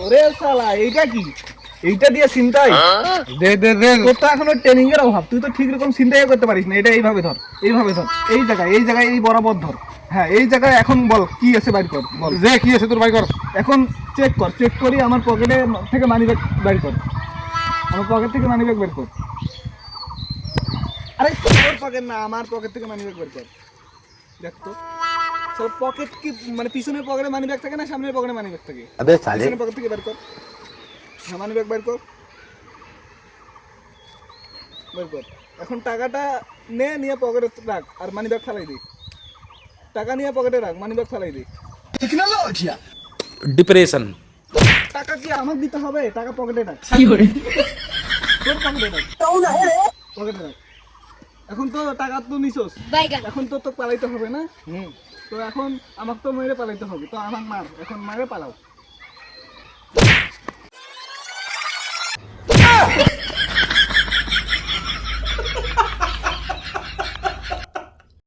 ওরে শালা এইটা কি? এইটা দিয়ে চিন্তাই দে দে দে তোর তো এখনো ট্রেনিং এর অভাব, তুই তো ঠিক রকম চিন্তাই করতে পারিস না। এটা এইভাবে ধর, এইভাবে ধর, এই জায়গায় এই বরাবর ধর। হ্যাঁ এই জায়গায় এখন বল কি আছে বাইর কর, বল যে কি আছে তোর ভাই কর। এখন চেক করি আমার পকেটে থেকে মানি ব্যাগ বাইর কর, আমার পকেট থেকে মানি ব্যাগ বের কর। আরে তোর পকেট না, আমার পকেট থেকে মানি ব্যাগ বের কর। দেখ তো সব পকেট কি মানে পিছনের পকেটে মানি ব্যাগ থাকে না সামনের পকেটে মানি ব্যাগ থাকে? अबे साले পিছনের পকেট থেকে বের কর। হ্যাঁ মানি ব্যাগ বের কর, বের কর। এখন টাকাটা নিয়ে পকেটে রাখ আর মানি ব্যাগ ফেলাই দে। টাকা নিয়ে পকেটে রাখ, মানি ব্যাগ ফেলাই দে। डिप्रेशन টাকা কি আমাকে দিতে হবে? টাকা পকেটে রাখ, তোর পকেটে রাখ, পকেটে রাখ। এখন তো টাকা তো নিছোস, এখন তো পালাইতে হবে না। তো এখন আমাকে তো মেরে পালাইতে হবে, তো আমার মার, এখন মারে পালাও।